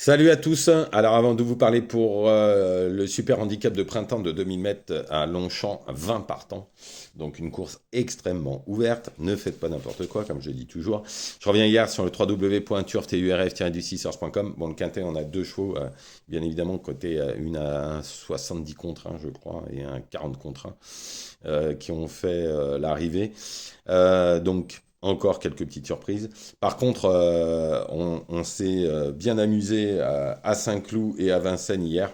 Salut à tous. Alors avant de vous parler pour le super handicap de printemps de 2000 mètres à Longchamp, 20 partants. Donc une course extrêmement ouverte. Ne faites pas n'importe quoi, comme je dis toujours. Je reviens hier sur le www.turf-du6horse.com. Bon, le quintet, on a deux chevaux, bien évidemment, côté une à 70 contre 1, je crois, et un 40 contre 1, qui ont fait l'arrivée. Donc encore quelques petites surprises. Par contre, on s'est bien amusé à Saint-Cloud et à Vincennes hier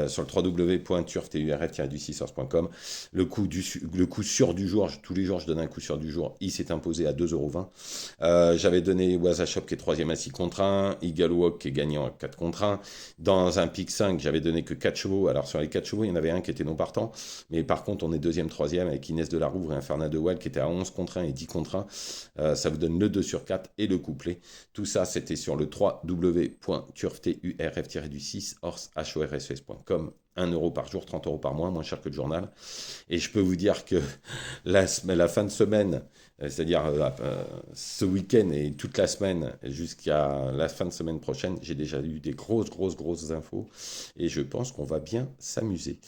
sur le www.turf-du6horse.com. Le coup sûr du jour, tous les jours je donne un coup sûr du jour, il s'est imposé à 2,20 €. J'avais donné Wazashop qui est troisième à 6 contre 1, Eagle Walk qui est gagnant à 4 contre 1. Dans un pick 5, j'avais donné que 4 chevaux. Alors sur les 4 chevaux, il y en avait un qui était non partant. Mais par contre, on est deuxième, troisième avec Inès de la Rouvre et Infernal de Well qui était à 11 contre 1 et 10 contre 1. Ça vous donne le 2 sur 4 et le couplet. Tout ça, c'était sur le www.turf-du6horse.com. 1 € par jour, 30 € par mois, moins cher que le journal. Et je peux vous dire que la fin de semaine, c'est-à-dire ce week-end et toute la semaine jusqu'à la fin de semaine prochaine, j'ai déjà eu des grosses infos et je pense qu'on va bien s'amuser.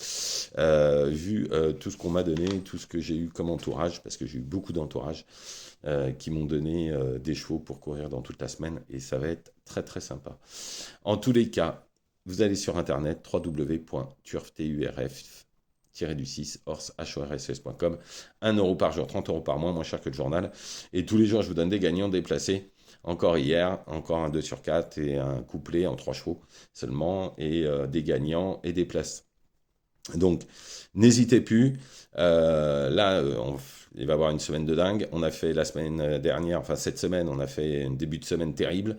Vu tout ce qu'on m'a donné, tout ce que j'ai eu comme entourage, parce que j'ai eu beaucoup d'entourage qui m'ont donné des chevaux pour courir dans toute la semaine et ça va être très sympa. En tous les cas, vous allez sur internet www.turf-du6horse.com. 1 € par jour, 30 € par mois, moins cher que le journal. Et tous les jours, je vous donne des gagnants déplacés. Encore hier, encore un 2 sur 4 et un couplet en 3 chevaux seulement, et des gagnants et des places. Donc, n'hésitez plus. Il va y avoir une semaine de dingue. On a fait la semaine dernière, enfin cette semaine, on a fait un début de semaine terrible.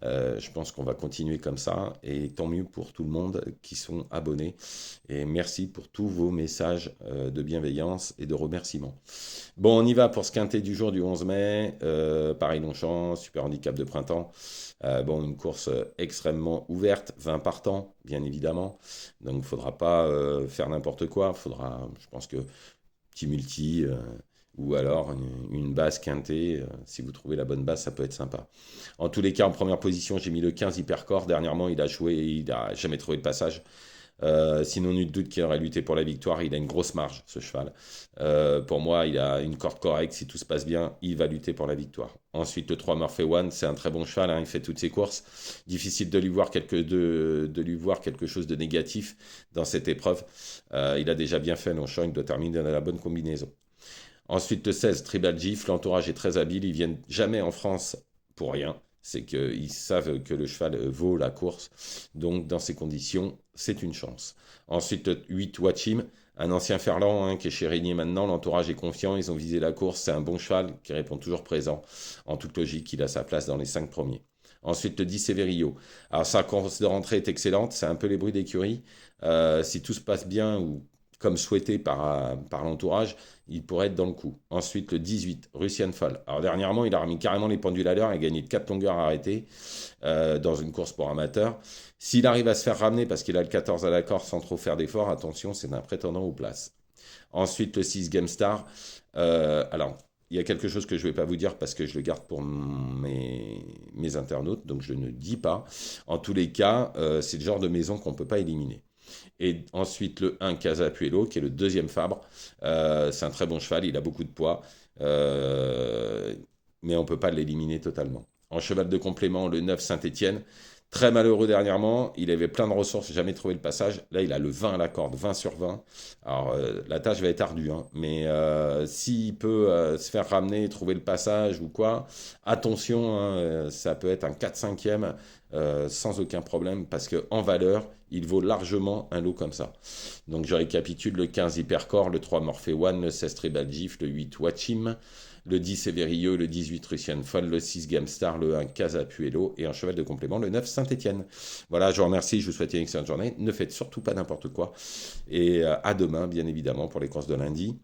Je pense qu'on va continuer comme ça. Et tant mieux pour tout le monde qui sont abonnés. Et merci pour tous vos messages de bienveillance et de remerciements. Bon, on y va pour ce quintet du jour du 11 mai. Paris-Longchamp, super handicap de printemps. Bon, une course extrêmement ouverte, 20 partants, bien évidemment. Donc, il ne faudra pas faire n'importe quoi. Il faudra, je pense que, petit multi ou alors une base quintée. Si vous trouvez la bonne base, ça peut être sympa. En tous les cas, en première position, j'ai mis le 15 Hypercore. Dernièrement, il a joué, il n'a jamais trouvé de passage. Sinon, nul doute qu'il aurait lutté pour la victoire. Il a une grosse marge, ce cheval. Pour moi, il a une corde correcte. Si tout se passe bien, il va lutter pour la victoire. Ensuite, le 3 Murphy One, c'est un très bon cheval. Hein, il fait toutes ses courses. Difficile de lui voir de lui voir quelque chose de négatif dans cette épreuve. Il a déjà bien fait Longchamp. Il doit terminer dans la bonne combinaison. Ensuite, le 16, Tribal Gif. L'entourage est très habile. Ils viennent jamais en France pour rien. C'est qu'ils savent que le cheval vaut la course. Donc, dans ces conditions, c'est une chance. Ensuite, le 8, Watchim, un ancien Ferland hein, qui est chez Régnier maintenant. L'entourage est confiant. Ils ont visé la course. C'est un bon cheval qui répond toujours présent. En toute logique, il a sa place dans les 5 premiers. Ensuite, le 10, Severio. Alors, sa course de rentrée est excellente. C'est un peu les bruits d'écurie. Si tout se passe bien ou comme souhaité par l'entourage, il pourrait être dans le coup. Ensuite, le 18, Russian Fall. Alors, dernièrement, il a remis carrément les pendules à l'heure et gagné de 4 longueurs arrêtées dans une course pour amateurs. S'il arrive à se faire ramener parce qu'il a le 14 à l'accord sans trop faire d'efforts, attention, c'est un prétendant aux places. Ensuite, le 6, Game Star. Alors, il y a quelque chose que je ne vais pas vous dire parce que je le garde pour mes internautes, donc je ne dis pas. En tous les cas, c'est le genre de maison qu'on ne peut pas éliminer. Et ensuite, le 1 Casapuelo, qui est le deuxième Fabre. C'est un très bon cheval, il a beaucoup de poids, mais on ne peut pas l'éliminer totalement. En cheval de complément, le 9 Saint-Étienne. Très malheureux dernièrement, il avait plein de ressources, jamais trouvé le passage. Là, il a le 20 à la corde, 20 sur 20. Alors, la tâche va être ardue, hein, mais s'il peut se faire ramener et trouver le passage ou quoi, attention, hein, ça peut être un 4-5e sans aucun problème, parce qu'en valeur, il vaut largement un lot comme ça. Donc, je récapitule le 15 Hypercore, le 3 Morphe One, le 16 Tribal Gif, le 8 Watchim, le 10 Everio, le 18 Russian Fall, le 6 Gamstar, le 1 Casapuelo et un cheval de complément, le 9 Saint-Étienne. Voilà, je vous remercie, je vous souhaite une excellente journée. Ne faites surtout pas n'importe quoi. Et à demain, bien évidemment, pour les courses de lundi.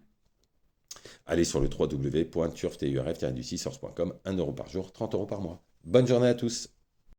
Allez sur le www.turf-du6horse.com, 1 € par jour, 30 € par mois. Bonne journée à tous.